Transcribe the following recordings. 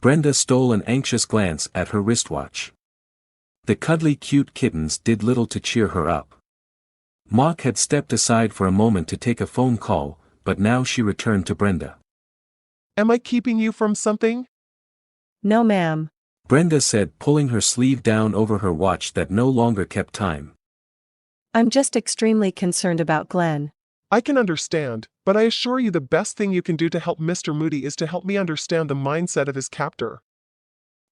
Brenda stole an anxious glance at her wristwatch. The cuddly cute kittens did little to cheer her up. Mock had stepped aside for a moment to take a phone call, but now she returned to Brenda. Am I keeping you from something? No, ma'am. Brenda said, pulling her sleeve down over her watch that no longer kept time. I'm just extremely concerned about Glen. I can understand, but I assure you the best thing you can do to help Mr. Moody is to help me understand the mindset of his captor.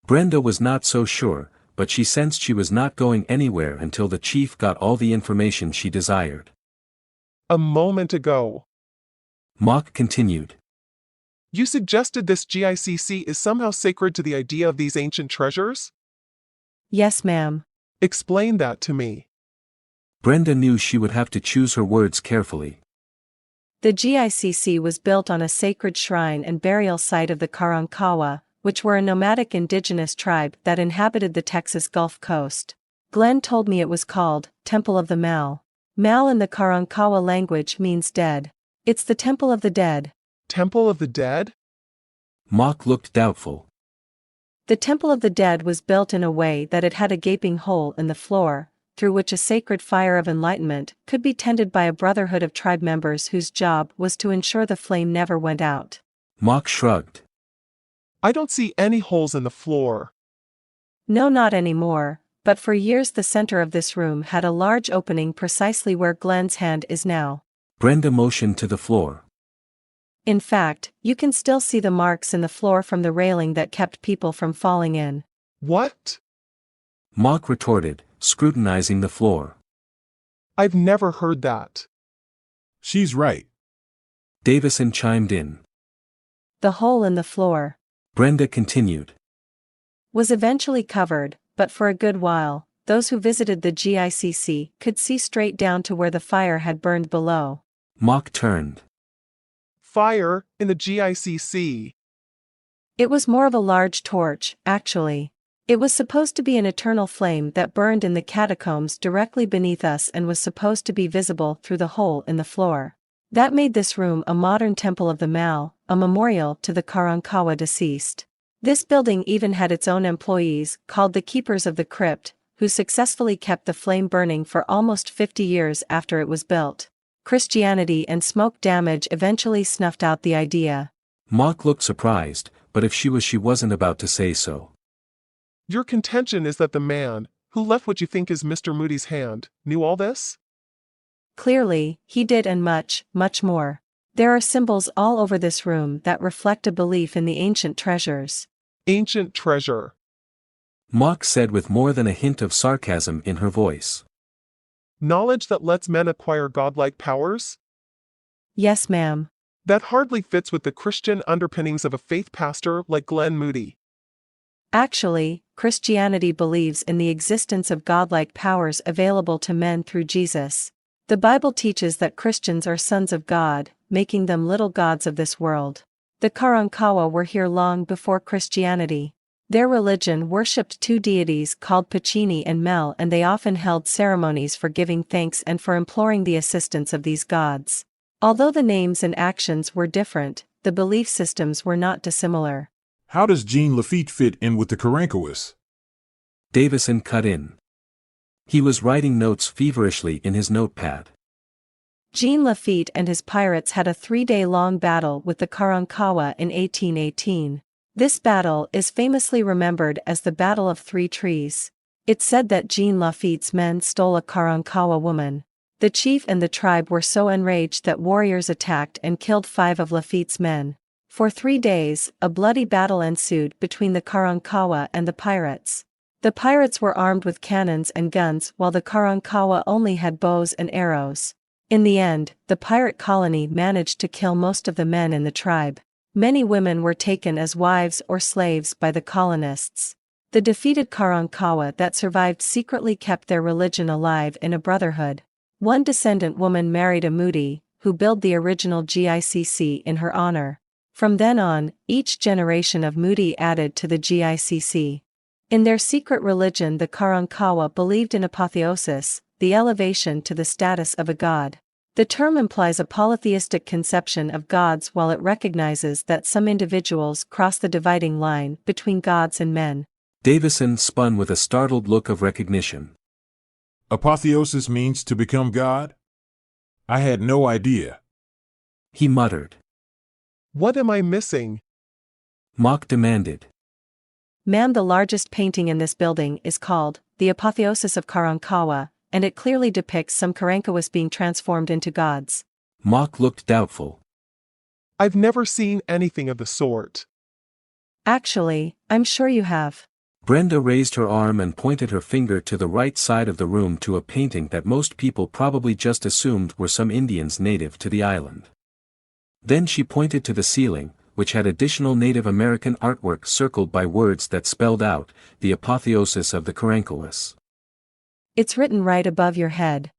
Brenda was not so sure, but she sensed she was not going anywhere until the chief got all the information she desired. A moment ago, Mock continued. you suggested this GICC is somehow sacred to the idea of these ancient treasures? Yes, ma'am. Explain that to me. Brenda knew she would have to choose her words carefully. The GICC was built on a sacred shrine and burial site of the Karankawa, which were a nomadic indigenous tribe that inhabited the Texas Gulf Coast. Glen told me it was called Temple of the Mal. Mal in the Karankawa language means dead. It's the Temple of the Dead. Temple of the Dead? Mock looked doubtful. The Temple of the Dead was built in a way that it had a gaping hole in the floor, through which a sacred fire of enlightenment could be tended by a brotherhood of tribe members whose job was to ensure the flame never went out. Mock shrugged. I don't see any holes in the floor. No, not anymore, but for years the center of this room had a large opening precisely where Glen's hand is now. Brenda motioned to the floor. In fact, you can still see the marks in the floor from the railing that kept people from falling in. What? Mock retorted, scrutinizing the floor. I've never heard that. She's right. Davison chimed in. The hole in the floor Brenda continued. was eventually covered, but for a good while, those who visited the GICC could see straight down to where the fire had burned below. Mock turned. Fire in the GICC. It was more of a large torch, actually. It was supposed to be an eternal flame that burned in the catacombs directly beneath us and was supposed to be visible through the hole in the floor. That made this room a modern Temple of the Mal, a memorial to the Karankawa deceased. This building even had its own employees, called the Keepers of the Crypt, who successfully kept the flame burning for almost 50 years after it was built. Christianity and smoke damage eventually snuffed out the idea. Mock looked surprised, but if she wasn't about to say so. Your contention is that the man, who left what you think is Mr. Moody's hand, knew all this? Clearly, he did, and much, much more. There are symbols all over this room that reflect a belief in the ancient treasures. Ancient treasure. Mock said with more than a hint of sarcasm in her voice. Knowledge that lets men acquire godlike powers? Yes, ma'am. That hardly fits with the Christian underpinnings of a faith pastor like Glen Moody. Actually, Christianity believes in the existence of godlike powers available to men through Jesus. The Bible teaches that Christians are sons of God, making them little gods of this world. The Karankawa were here long before Christianity. Their religion worshipped two deities called Pachini and Mel, and they often held ceremonies for giving thanks and for imploring the assistance of these gods. Although the names and actions were different, the belief systems were not dissimilar. How does Jean Lafitte fit in with the Karankawas? Davison cut in. He was writing notes feverishly in his notepad. Jean Lafitte and his pirates had a 3-day-long battle with the Karankawa in 1818. This battle is famously remembered as the Battle of Three Trees. It's said that Jean Lafitte's men stole a Karankawa woman. The chief and the tribe were so enraged that warriors attacked and killed 5 of Lafitte's men. For 3 days, a bloody battle ensued between the Karankawa and the pirates. The pirates were armed with cannons and guns while the Karankawa only had bows and arrows. In the end, the pirate colony managed to kill most of the men in the tribe. Many women were taken as wives or slaves by the colonists. The defeated Karankawa that survived secretly kept their religion alive in a brotherhood. One descendant woman married a Moody, who built the original GICC in her honor. From then on, each generation of Moody added to the GICC. In their secret religion, the Karankawa believed in Apotheosis, the elevation to the status of a god. The term implies a polytheistic conception of gods while it recognizes that some individuals cross the dividing line between gods and men. Davison spun with a startled look of recognition. Apotheosis means to become God? I had no idea. He muttered. What am I missing? Mock demanded. Ma'am, the largest painting in this building is called The Apotheosis of Karankawa, and it clearly depicts some Karankawas being transformed into gods. Mock looked doubtful. I've never seen anything of the sort. Actually, I'm sure you have. Brenda raised her arm and pointed her finger to the right side of the room to a painting that most people probably just assumed were some Indians native to the island. Then she pointed to the ceiling, which had additional Native American artwork circled by words that spelled out, the apotheosis of the Karankawas. It's written right above your head.